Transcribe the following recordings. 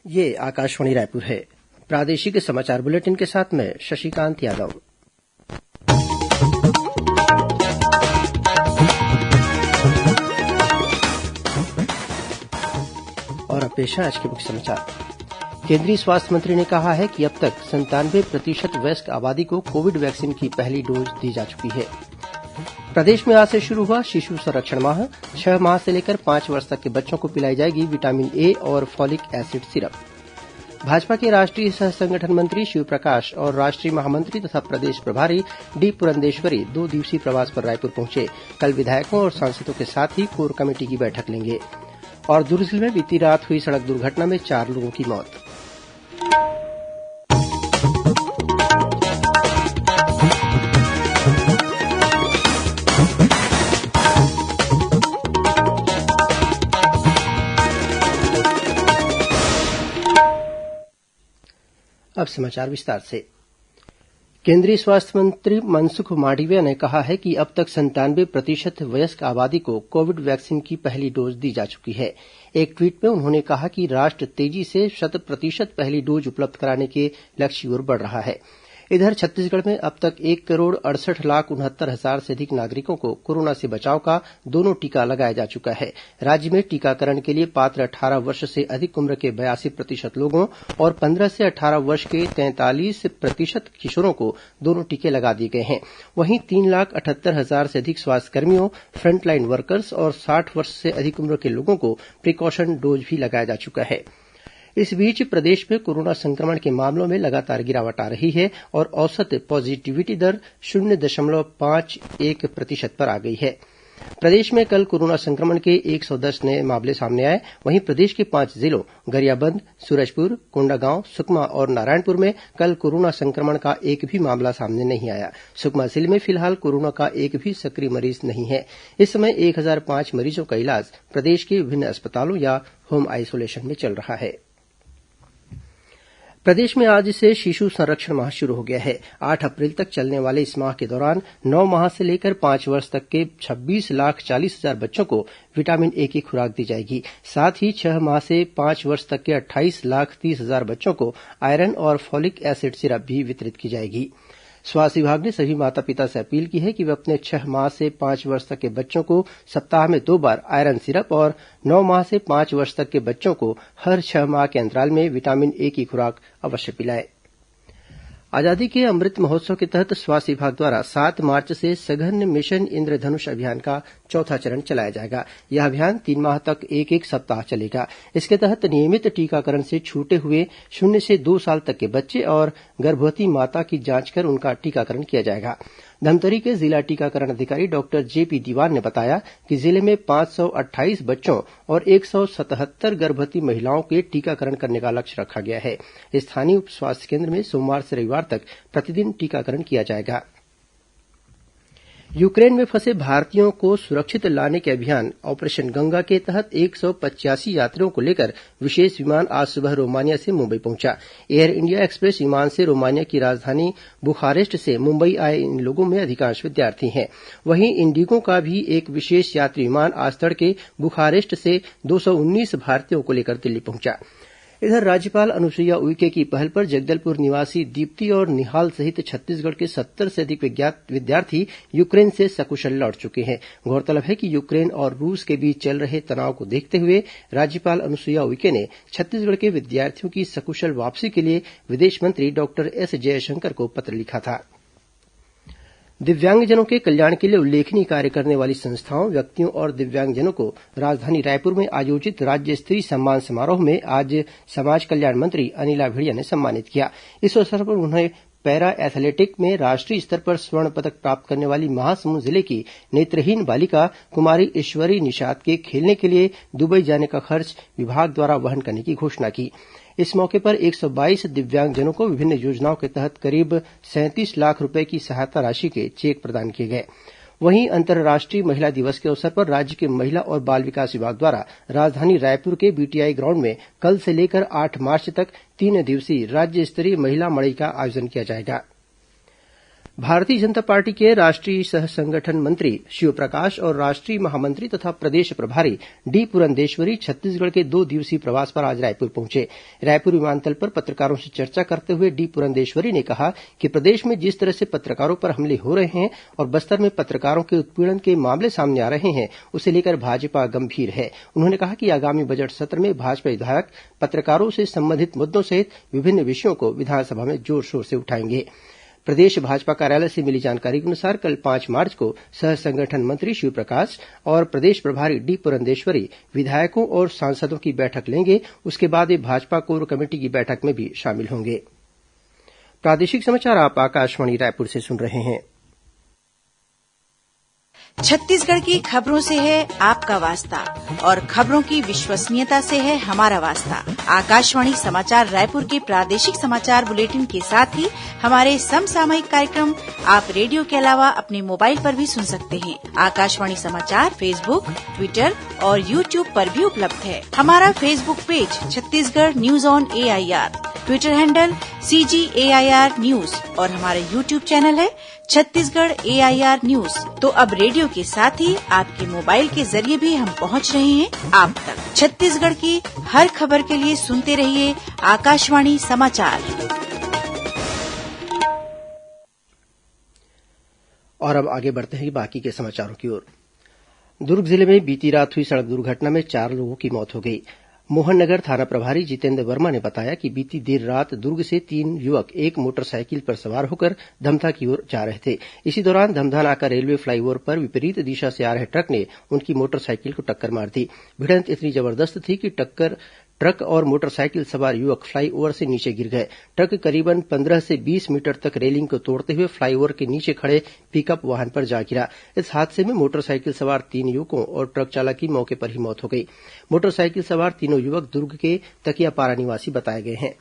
ये आकाशवाणी रायपुर है। प्रादेशिक समाचार बुलेटिन के साथ मैं शशिकांत यादव। और अब पेश है आज के मुख्य समाचार। केंद्रीय स्वास्थ्य मंत्री ने कहा है कि अब तक 97% वयस्क आबादी को कोविड वैक्सीन की पहली डोज दी जा चुकी है। प्रदेश में आज से शुरू हुआ शिशु संरक्षण माह। 6 माह से लेकर 5 वर्ष तक के बच्चों को पिलाई जाएगी विटामिन ए और फॉलिक एसिड सिरप। भाजपा के राष्ट्रीय सह संगठन मंत्री शिवप्रकाश और राष्ट्रीय महामंत्री तथा प्रदेश प्रभारी डी पुरंदेश्वरी 2 दिवसीय प्रवास पर रायपुर पहुंचे। कल विधायकों और सांसदों के साथ ही कोर कमेटी की बैठक लेंगे। और दुर्ग जिले में बीती रात हुई सड़क दुर्घटना में 4 लोगों की मौत। अब समाचार विस्तार से। केंद्रीय स्वास्थ्य मंत्री मनसुख मांडविया ने कहा है कि अब तक 97% वयस्क आबादी को कोविड वैक्सीन की पहली डोज दी जा चुकी है। एक ट्वीट में उन्होंने कहा कि राष्ट्र तेजी से 100% पहली डोज उपलब्ध कराने के लक्ष्य की ओर बढ़ रहा है। इधर छत्तीसगढ़ में अब तक 1,68,69,000 से अधिक नागरिकों को कोरोना से बचाव का दोनों टीका लगाया जा चुका है। राज्य में टीकाकरण के लिए पात्र 18 वर्ष से अधिक उम्र के 82% लोगों और 15 से 18 वर्ष के 43% किशोरों को दोनों टीके लगा दिए गए हैं। वहीं 3,78,000 से अधिक स्वास्थ्यकर्मियों, फ्रंटलाइन वर्कर्स और 60 वर्ष से अधिक उम्र के लोगों को प्रिकॉशन डोज भी लगाया जा चुका है। इस बीच प्रदेश में कोरोना संक्रमण के मामलों में लगातार गिरावट आ रही है और औसत पॉजिटिविटी दर 0.51% पर आ गई है। प्रदेश में कल कोरोना संक्रमण के 110 नए मामले सामने आए। वहीं प्रदेश के 5 जिलों गरियाबंद, सूरजपुर, कोंडागांव, सुकमा और नारायणपुर में कल कोरोना संक्रमण का एक भी मामला सामने नहीं आया। सुकमा जिले में फिलहाल कोरोना का एक भी सक्रिय मरीज नहीं है। इस समय 1005 मरीजों का इलाज प्रदेश के विभिन्न अस्पतालों या होम आइसोलेशन में चल रहा है। प्रदेश में आज से शिशु संरक्षण माह शुरू हो गया है। 8 अप्रैल तक चलने वाले इस माह के दौरान 9 माह से लेकर 5 वर्ष तक के 26,40,000 बच्चों को विटामिन ए की खुराक दी जाएगी। साथ ही 6 माह से 5 वर्ष तक के 28,30,000 बच्चों को आयरन और फॉलिक एसिड सिरप भी वितरित की जाएगी। स्वास्थ्य विभाग ने सभी माता पिता से अपील की है कि वे अपने 6 माह से 5 वर्ष तक के बच्चों को सप्ताह में 2 बार आयरन सिरप और 9 माह से 5 वर्ष तक के बच्चों को हर 6 माह के अंतराल में विटामिन ए की खुराक अवश्य पिलाएं। आजादी के अमृत महोत्सव के तहत स्वास्थ्य विभाग द्वारा 7 मार्च से सघन मिशन इंद्रधनुष अभियान का चौथा चरण चलाया जाएगा। यह अभियान 3 माह तक एक सप्ताह चलेगा। इसके तहत नियमित टीकाकरण से छूटे हुए 0 से 2 साल तक के बच्चे और गर्भवती माता की जांच कर उनका टीकाकरण किया जाएगा। धमतरी के जिला टीकाकरण अधिकारी डॉक्टर जेपी दीवान ने बताया कि जिले में 528 बच्चों और 177 गर्भवती महिलाओं के टीकाकरण करने का लक्ष्य रखा गया है। स्थानीय उप स्वास्थ्य केन्द्र में सोमवार से रविवार तक प्रतिदिन टीकाकरण किया जाएगा। यूक्रेन में फंसे भारतीयों को सुरक्षित लाने के अभियान ऑपरेशन गंगा के तहत 185 यात्रियों को लेकर विशेष विमान आज सुबह रोमानिया से मुंबई पहुंचा। एयर इंडिया एक्सप्रेस विमान से रोमानिया की राजधानी बुखारेस्ट से मुंबई आए इन लोगों में अधिकांश विद्यार्थी हैं। वहीं इंडिगो का भी एक विशेष यात्री विमान आज तड़के बुखारेस्ट से 219 भारतीयों को लेकर दिल्ली पहुंचा। इधर राज्यपाल अनुसुईया उइके की पहल पर जगदलपुर निवासी दीप्ति और निहाल सहित छत्तीसगढ़ के 70 से अधिक विद्यार्थी यूक्रेन से सकुशल लौट चुके हैं। गौरतलब है कि यूक्रेन और रूस के बीच चल रहे तनाव को देखते हुए राज्यपाल अनुसुईया उइके ने छत्तीसगढ़ के विद्यार्थियों की सकुशल वापसी के लिए विदेश मंत्री डॉक्टर एस जयशंकर को पत्र लिखा था। दिव्यांगजनों के कल्याण के लिए उल्लेखनीय कार्य करने वाली संस्थाओं, व्यक्तियों और दिव्यांगजनों को राजधानी रायपुर में आयोजित राज्य स्तरीय सम्मान समारोह में आज समाज कल्याण मंत्री अनिला भेड़िया ने सम्मानित किया। इस अवसर पर उन्हें पैरा एथलेटिक में राष्ट्रीय स्तर पर स्वर्ण पदक प्राप्त करने वाली महासमुंद जिले की नेत्रहीन बालिका कुमारी ईश्वरी निषाद के खेलने के लिए दुबई जाने का खर्च विभाग द्वारा वहन करने की घोषणा की। इस मौके पर 122 दिव्यांगजनों को विभिन्न योजनाओं के तहत करीब 37 लाख रूपये की सहायता राशि के चेक प्रदान किए गए। वहीं अंतर्राष्ट्रीय महिला दिवस के अवसर पर राज्य के महिला और बाल विकास विभाग द्वारा राजधानी रायपुर के बीटीआई ग्राउंड में कल से लेकर 8 मार्च तक 3 दिवसीय राज्य स्तरीय महिला मड़ई का आयोजन किया जाएगा। भारतीय जनता पार्टी के राष्ट्रीय सह संगठन मंत्री शिवप्रकाश और राष्ट्रीय महामंत्री तथा प्रदेश प्रभारी डी पुरंदेश्वरी छत्तीसगढ़ के 2 दिवसीय प्रवास पर आज रायपुर पहुंचे। रायपुर विमानतल पर पत्रकारों से चर्चा करते हुए डी पुरंदेश्वरी ने कहा कि प्रदेश में जिस तरह से पत्रकारों पर हमले हो रहे हैं और बस्तर में पत्रकारों के उत्पीड़न के मामले सामने आ रहे हैं, उसे लेकर भाजपा गंभीर है। उन्होंने कहा कि आगामी बजट सत्र में भाजपा विधायक पत्रकारों से संबंधित मुद्दों सहित विभिन्न विषयों को विधानसभा में जोर शोर से उठाएंगे। प्रदेश भाजपा कार्यालय से मिली जानकारी के अनुसार कल 5 मार्च को सह संगठन मंत्री शिवप्रकाश और प्रदेश प्रभारी डी पुरंदेश्वरी विधायकों और सांसदों की बैठक लेंगे। उसके बाद वे भाजपा कोर कमेटी की बैठक में भी शामिल होंगे। प्रादेशिक समाचार आप आकाशवाणी रायपुर से सुन रहे हैं। छत्तीसगढ़ की खबरों से है आपका वास्ता और खबरों की विश्वसनीयता से है हमारा वास्ता। आकाशवाणी समाचार रायपुर के प्रादेशिक समाचार बुलेटिन के साथ ही हमारे समसामयिक कार्यक्रम आप रेडियो के अलावा अपने मोबाइल पर भी सुन सकते हैं। आकाशवाणी समाचार फेसबुक, ट्विटर और यूट्यूब पर भी उपलब्ध है। हमारा Facebook page Chhattisgarh news on AIR, Twitter handle CGAIR news और हमारा यूट्यूब चैनल है छत्तीसगढ़ AIR न्यूज। तो अब रेडियो के साथ ही आपके मोबाइल के जरिए भी हम पहुंच रहे हैं आप तक। छत्तीसगढ़ की हर खबर के लिए सुनते रहिए आकाशवाणी समाचार। और अब आगे बढ़ते हैं बाकी के समाचारों की ओर। दुर्ग जिले में बीती रात हुई सड़क दुर्घटना में 4 लोगों की मौत हो गई। मोहन नगर थाना प्रभारी जितेंद्र वर्मा ने बताया कि बीती देर रात दुर्ग से 3 युवक एक मोटरसाइकिल पर सवार होकर धमधा की ओर जा रहे थे। इसी दौरान धमधा नाका रेलवे फ्लाईओवर पर विपरीत दिशा से आ रहे ट्रक ने उनकी मोटरसाइकिल को टक्कर मार दी। भिड़ंत इतनी जबरदस्त थी कि ट्रक और मोटरसाइकिल सवार युवक फ्लाईओवर से नीचे गिर गए। ट्रक करीबन 15 से 20 मीटर तक रेलिंग को तोड़ते हुए फ्लाईओवर के नीचे खड़े पिकअप वाहन पर जा गिरा। इस हादसे में मोटरसाइकिल सवार 3 युवकों और ट्रक चालक की मौके पर ही मौत हो गई। मोटरसाइकिल सवार तीनों युवक दुर्ग के तकियापारा निवासी बताए गए हैं।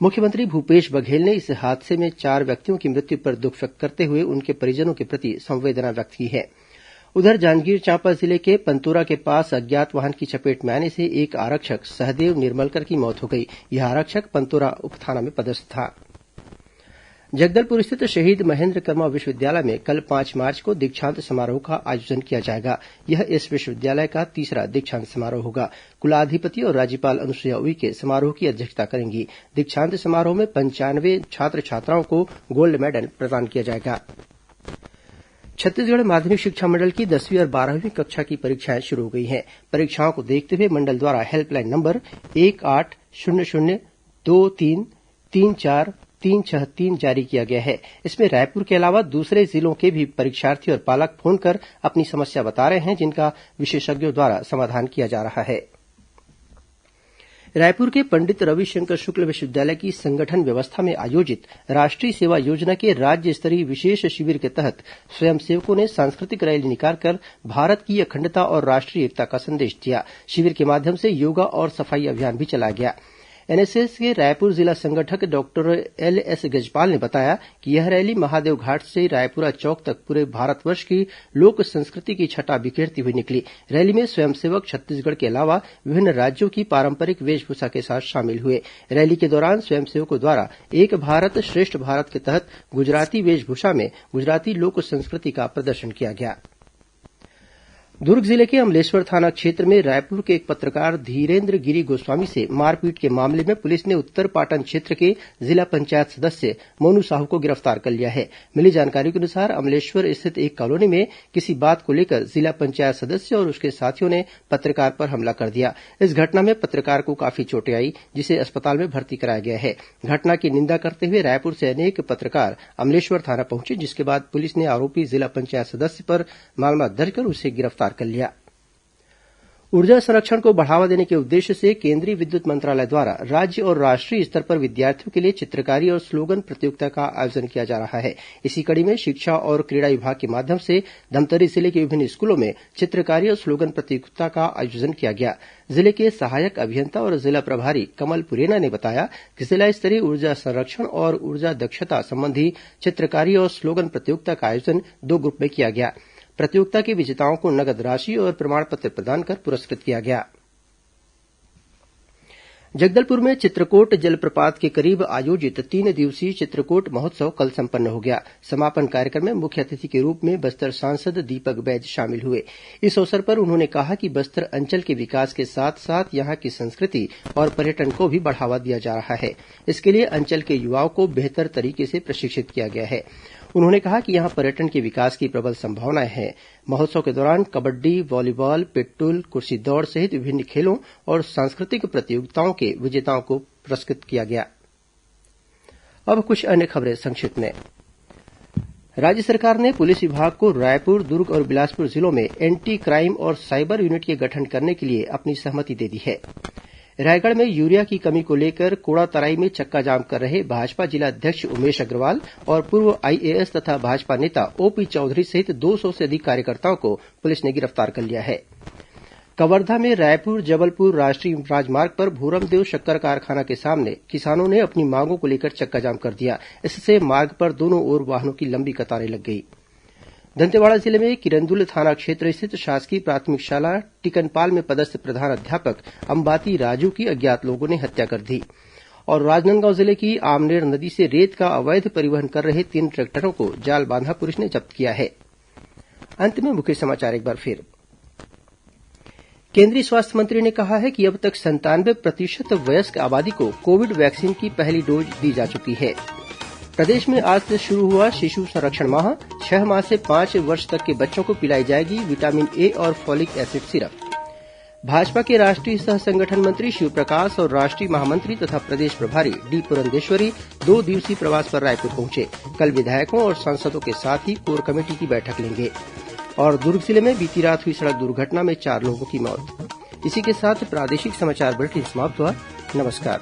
मुख्यमंत्री भूपेश बघेल ने इस हादसे में 4 व्यक्तियों की मृत्यु पर दुःख व्यक्त करते हुए उनके परिजनों के प्रति संवेदना व्यक्त की है। उधर जांजगीर चांपा जिले के पंतोरा के पास अज्ञात वाहन की चपेट में आने से एक आरक्षक सहदेव निर्मलकर की मौत हो गई। यह आरक्षक पंतोरा उपथाना में पदस्थ था। जगदलपुर स्थित शहीद महेन्द्र कर्मा विश्वविद्यालय में कल 5 मार्च को दीक्षांत समारोह का आयोजन किया जाएगा। यह इस विश्वविद्यालय का 3रा दीक्षांत समारोह होगा। कुलाधिपति और राज्यपाल अनुसुईया उइके समारोह की अध्यक्षता करेंगी। दीक्षांत समारोह में 95 छात्र छात्राओं को गोल्ड मेडल प्रदान किया जाएगा। छत्तीसगढ़ माध्यमिक शिक्षा मंडल की 10वीं और 12वीं कक्षा की परीक्षाएं शुरू हो गई हैं। परीक्षाओं को देखते हुए मंडल द्वारा हेल्पलाइन नंबर 180023434363 जारी किया गया है। इसमें रायपुर के अलावा दूसरे जिलों के भी परीक्षार्थी और पालक फोन कर अपनी समस्या बता रहे हैं, जिनका विशेषज्ञों द्वारा समाधान किया जा रहा है। रायपुर के पंडित रविशंकर शुक्ल विश्वविद्यालय की संगठन व्यवस्था में आयोजित राष्ट्रीय सेवा योजना के राज्य स्तरीय विशेष शिविर के तहत स्वयंसेवकों ने सांस्कृतिक रैली निकालकर भारत की अखंडता और राष्ट्रीय एकता का संदेश दिया। शिविर के माध्यम से योगा और सफाई अभियान भी चलाया गया। एनएसएस के रायपुर जिला संगठक डॉक्टर LS गजपाल ने बताया कि यह रैली महादेव घाट से रायपुरा चौक तक पूरे भारतवर्ष की लोक संस्कृति की छटा बिखेरती हुई निकली। रैली में स्वयंसेवक छत्तीसगढ़ के अलावा विभिन्न राज्यों की पारंपरिक वेशभूषा के साथ शामिल हुए। रैली के दौरान स्वयंसेवकों द्वारा एक भारत श्रेष्ठ भारत के तहत गुजराती वेशभूषा में गुजराती लोक संस्कृति का प्रदर्शन किया गया। दुर्ग जिले के अमलेश्वर थाना क्षेत्र में रायपुर के एक पत्रकार धीरेन्द्र गिरी गोस्वामी से मारपीट के मामले में पुलिस ने उत्तर पाटन क्षेत्र के जिला पंचायत सदस्य मोनू साहू को गिरफ्तार कर लिया है। मिली जानकारी के अनुसार अमलेश्वर स्थित एक कॉलोनी में किसी बात को लेकर जिला पंचायत सदस्य और उसके साथियों ने पत्रकार पर हमला कर दिया। इस घटना में पत्रकार को काफी चोटें आई, जिसे अस्पताल में भर्ती कराया गया है। घटना की निंदा करते हुए रायपुर से अनेक पत्रकार अमलेश्वर थाना पहुंचे, जिसके बाद पुलिस ने आरोपी जिला पंचायत सदस्य पर मामला दर्ज कर उसे गिरफ्तार कर लिया। ऊर्जा संरक्षण को बढ़ावा देने के उद्देश्य से केंद्रीय विद्युत मंत्रालय द्वारा राज्य और राष्ट्रीय स्तर पर विद्यार्थियों के लिए चित्रकारी और स्लोगन प्रतियोगिता का आयोजन किया जा रहा है। इसी कड़ी में शिक्षा और क्रीड़ा विभाग के माध्यम से धमतरी जिले के विभिन्न स्कूलों में चित्रकारी और स्लोगन प्रतियोगिता का आयोजन किया गया। जिले के सहायक अभियंता और जिला प्रभारी कमल पुरेना ने बताया कि जिला स्तरीय ऊर्जा संरक्षण और ऊर्जा दक्षता संबंधी चित्रकारी और स्लोगन प्रतियोगिता का आयोजन 2 ग्रुप में किया गया। प्रतियोगिता के विजेताओं को नगद राशि और प्रमाण पत्र प्रदान कर पुरस्कृत किया गया। जगदलपुर में चित्रकोट जलप्रपात के करीब आयोजित 3 दिवसीय चित्रकोट महोत्सव कल संपन्न हो गया। समापन कार्यक्रम में मुख्य अतिथि के रूप में बस्तर सांसद दीपक बैज शामिल हुए। इस अवसर पर उन्होंने कहा कि बस्तर अंचल के विकास के साथ साथ यहां की संस्कृति और पर्यटन को भी बढ़ावा दिया जा रहा है। इसके लिए अंचल के युवाओं को बेहतर तरीके से प्रशिक्षित किया गया है। उन्होंने कहा कि यहां पर्यटन के विकास की प्रबल संभावनाएं हैं। महोत्सव के दौरान कबड्डी, वॉलीबॉल, पिट्टूल, कुर्सी दौड़ सहित विभिन्न खेलों और सांस्कृतिक प्रतियोगिताओं के विजेताओं को पुरस्कृत किया गया। अब कुछ अन्य खबरें संक्षिप्त में। राज्य सरकार ने पुलिस विभाग को रायपुर, दुर्ग और बिलासपुर जिलों में एंटी क्राइम और साइबर यूनिट के गठन करने के लिए अपनी सहमति दे दी है। रायगढ़ में यूरिया की कमी को लेकर कोड़ातराई में चक्काजाम कर रहे भाजपा जिला अध्यक्ष उमेश अग्रवाल और पूर्व आईएएस तथा भाजपा नेता ओपी चौधरी सहित 200 से अधिक कार्यकर्ताओं को पुलिस ने गिरफ्तार कर लिया है। कवर्धा में रायपुर जबलपुर राष्ट्रीय राजमार्ग पर भूरमदेव शक्कर कारखाना के सामने किसानों ने अपनी मांगों को लेकर चक्काजाम कर दिया। इससे मार्ग पर दोनों ओर वाहनों की लंबी कतारें लग गई। दंतेवाड़ा जिले में किरंदुल थाना क्षेत्र स्थित शासकीय प्राथमिक शाला टिकनपाल में पदस्थ प्रधान अध्यापक अंबाती राजू की अज्ञात लोगों ने हत्या कर दी। और राजनांदगांव जिले की आमनेर नदी से रेत का अवैध परिवहन कर रहे 3 ट्रैक्टरों को जाल बांधा पुलिस ने जब्त किया है। अंत में मुख्य समाचार एक बार फिर। केंद्रीय स्वास्थ्य मंत्री ने कहा है कि अब तक 97% वयस्क आबादी को कोविड वैक्सीन की पहली डोज दी जा चुकी है। प्रदेश में आज से शुरू हुआ शिशु संरक्षण माह। 6 माह से 5 वर्ष तक के बच्चों को पिलाई जाएगी विटामिन ए और फॉलिक एसिड सिरप। भाजपा के राष्ट्रीय सह संगठन मंत्री शिवप्रकाश और राष्ट्रीय महामंत्री तथा प्रदेश प्रभारी डी पुरंदेश्वरी 2 दिवसीय प्रवास पर रायपुर पहुंचे। कल विधायकों और सांसदों के साथ ही कोर कमेटी की बैठक लेंगे। और दुर्ग जिले में बीती रात हुई सड़क दुर्घटना में 4 लोगों की मौत। इसी के साथ प्रादेशिक समाचार बुलेटिन समाप्त हुआ। नमस्कार।